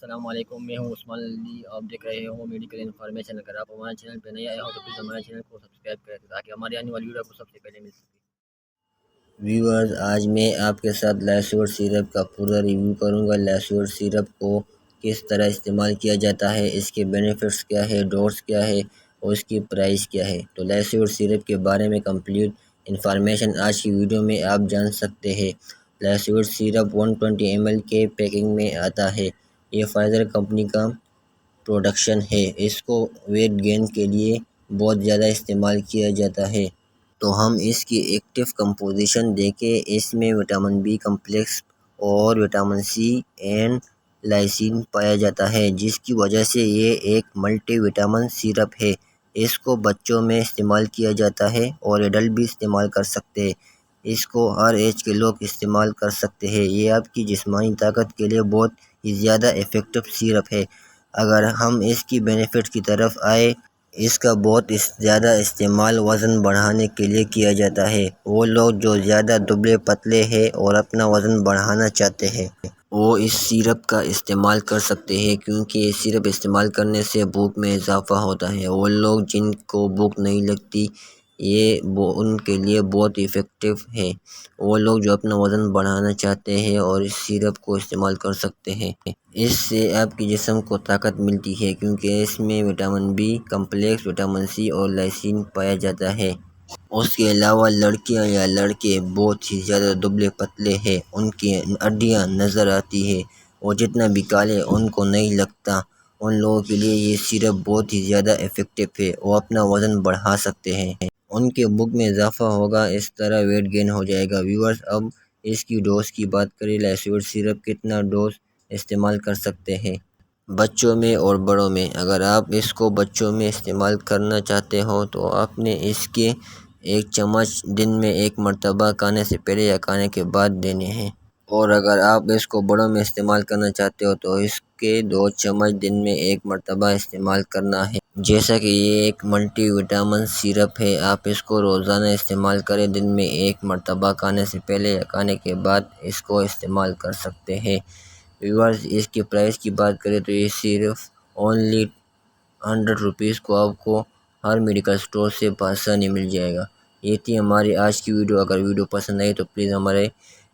السلام علیکم، میں ہوں عثمان علی۔ آپ دیکھ رہے ہوں میڈیکل انفارمیشن۔ اگر آپ ہمارے چینل پہ نئے آئے ہو تو پلیز ہمارے چینل کو سبسکرائب کریں تاکہ ہماری آنے والی ویڈیو کو سب سے پہلے مل سکے۔ ویورز، آج میں آپ کے ساتھ لائسور سیرپ کا پورا ریویو کروں گا۔ لائسور سیرپ کو کس طرح استعمال کیا جاتا ہے، اس کے بینیفٹس کیا ہے، ڈوز کیا ہے اور اس کی پرائس کیا ہے۔ تو لائسور سیرپ کے بارے میں کمپلیٹ انفارمیشن آج کی ویڈیو میں آپ جان سکتے ہیں۔ لائسور سیرپ 120 ml کے پیکنگ میں آتا ہے۔ یہ فائزر کمپنی کا پروڈکشن ہے۔ اس کو ویٹ گین کے لیے بہت زیادہ استعمال کیا جاتا ہے۔ تو ہم اس کی ایکٹیو کمپوزیشن دیکھیں۔ اس میں وٹامن بی کمپلیکس اور وٹامن سی اینڈ لائسین پایا جاتا ہے، جس کی وجہ سے یہ ایک ملٹی وٹامن سیرپ ہے۔ اس کو بچوں میں استعمال کیا جاتا ہے اور ایڈلٹ بھی استعمال کر سکتے ہیں۔ اس کو ہر ایج کے لوگ استعمال کر سکتے ہیں۔ یہ آپ کی جسمانی طاقت کے لیے بہت ہی زیادہ افیکٹو سیرپ ہے۔ اگر ہم اس کی بینیفٹ کی طرف آئے، اس کا بہت زیادہ استعمال وزن بڑھانے کے لیے کیا جاتا ہے۔ وہ لوگ جو زیادہ دبلے پتلے ہیں اور اپنا وزن بڑھانا چاہتے ہیں، وہ اس سیرپ کا استعمال کر سکتے ہیں، کیونکہ یہ سیرپ استعمال کرنے سے بھوک میں اضافہ ہوتا ہے۔ وہ لوگ جن کو بھوک نہیں لگتی، یہ ان کے لیے بہت افیکٹو ہے۔ وہ لوگ جو اپنا وزن بڑھانا چاہتے ہیں اور اس سیرپ کو استعمال کر سکتے ہیں۔ اس سے آپ کے جسم کو طاقت ملتی ہے، کیونکہ اس میں vitamin B complex, vitamin C اور لائسین پایا جاتا ہے۔ اس کے علاوہ لڑکیاں یا لڑکے بہت ہی زیادہ دبلے پتلے ہیں، ان کی ہڈیاں نظر آتی ہیں، وہ جتنا بھی کالے ان کو نہیں لگتا، ان لوگوں کے لیے یہ سیرپ بہت ہی زیادہ افیکٹو ہے۔ وہ اپنا وزن بڑھا سکتے ہیں، ان کے بھوک میں اضافہ ہوگا، اس طرح ویٹ گین ہو جائے گا۔ ویورز، اب اس کی ڈوز کی بات کریں۔ لائسور سیرپ کتنا ڈوز استعمال کر سکتے ہیں؟ بچوں میں اور بڑوں میں۔ اگر آپ اس کو بچوں میں استعمال کرنا چاہتے ہو تو آپ نے اس کے 1 چمچ دن میں 1 مرتبہ کھانے سے پہلے یا کھانے کے بعد دینے ہیں، اور اگر آپ اس کو بڑوں میں استعمال کرنا چاہتے ہو تو اس کے 2 چمچ دن میں 1 مرتبہ استعمال کرنا ہے۔ جیسا کہ یہ ایک ملٹی وٹامن سیرپ ہے، آپ اس کو روزانہ استعمال کریں۔ دن میں 1 مرتبہ کھانے سے پہلے یا کھانے کے بعد اس کو استعمال کر سکتے ہیں۔ ویورز، اس کی پرائس کی بات کریں تو یہ صرف اونلی 100 روپیز کو آپ کو ہر میڈیکل اسٹور سے بآسانی مل جائے گا۔ یہ تھی ہماری آج کی ویڈیو۔ اگر ویڈیو پسند آئی تو پلیز ہمارے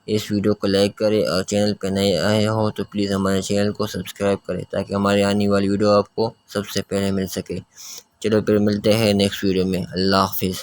اس ویڈیو کو لائک کریں، اور چینل پہ نئے آئے ہو تو پلیز ہمارے چینل کو سبسکرائب کریں تاکہ ہماری آنے والی ویڈیو آپ کو سب سے پہلے مل سکے۔ چلو پھر ملتے ہیں نیکسٹ ویڈیو میں۔ اللہ حافظ۔